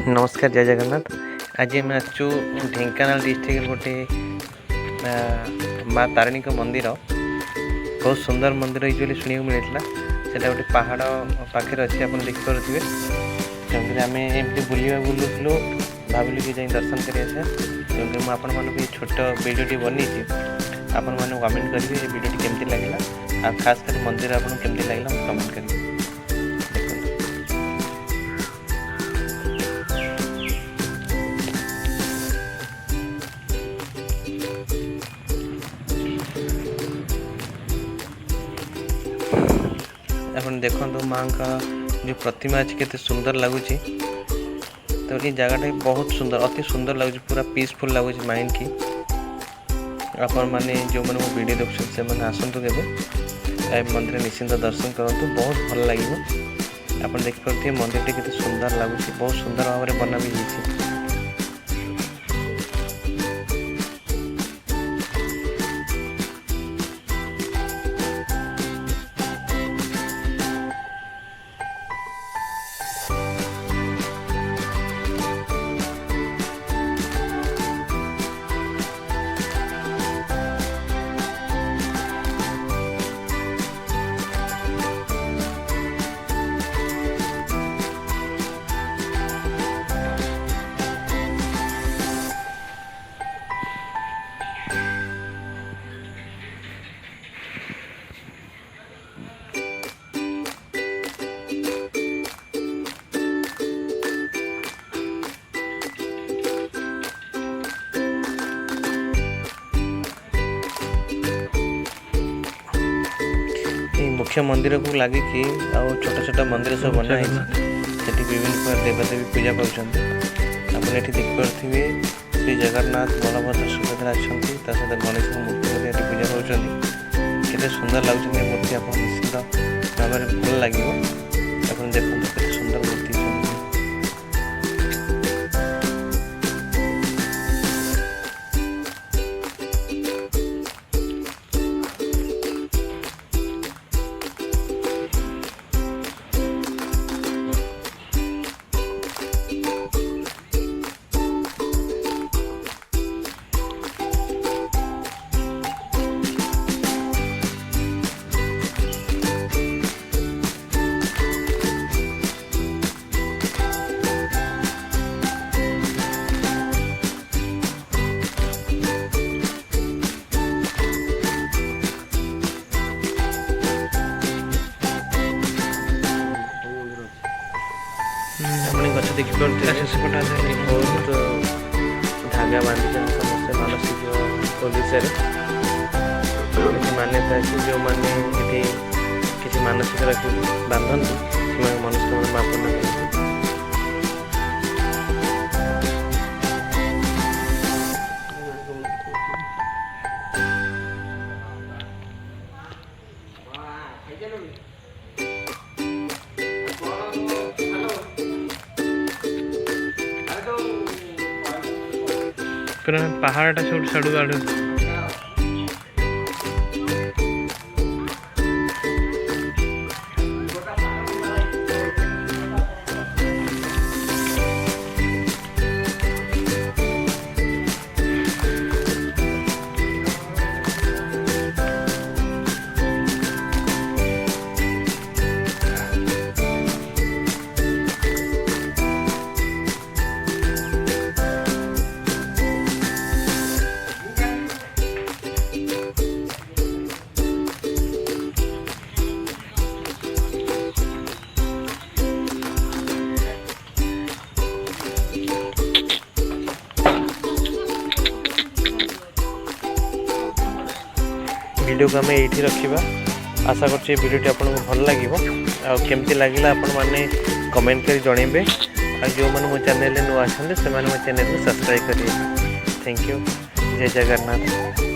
नमस्कार, जय जगन्नाथ। आज आम आसु ढेंकानाल डिस्ट्रिक्ट गोटे माँ तारिणी मंदिर, बहुत सुंदर मंदिर ये शुणा मिलता। से गोटे पहाड़ पाखे अच्छे आप देखिपे। तेणुक आम एमती बुलूँ भाविलु कि जाए दर्शन कर। तेणुक मुझे छोट भिडियो बनी आपण मैंने कमेंट करेंगे ये भिडियो केमती लगे, खास कर मंदिर आपको केमती लगे कमेंट करेंगे। अपन देखो माँ का जो प्रतिमा अच्छी केते सुंदर लगुच। तो ये जगह बहुत सुंदर, अति सुंदर लगुच, पूरा पीसफुल लगुच माइंड की। आपण मैंने जो मैंने मो वीडियो देखते से आसतु के मंदिर निश्चिंत दर्शन करूँ, बहुत भल लगे। आप देखिए मंदिर टी केते सुंदर लगुच, बहुत सुंदर भाव में बना भी जाइए। मुख्य मंदिर को लगे कि छोट छोट मंदिर सब बनाई विभिन्न प्रकार देवदेवी पूजा पाते। आप देखिपे श्री जगन्नाथ, बलभद्र, सुभद्रा अच्छा, सहित गणेश मूर्ति पूजा पाते। सुंदर लगुच मूर्ति, आप निश्चित भाव में भल लगे। आप देखते सुंदर मूर्ति। गछ देखिए बहुत धागा बांधी समस्त मानसिक विषय मान्यता अच्छी। जो मैंने किसी मानसिक रखी बांधती से मनस्कामना पूर्ण करते। पहाड़ सब साड़ू आड़ वीडियो को आम ये रखा। आशा कर वीडियो आपको भल लगे। केमती लगे आपण मैंने कमेंट कर जनइबे। जो मैंने मो चैनल नुआ आसते से मो चैनल को सब्सक्राइब करेंगे। Thank you. जय जगन्नाथ।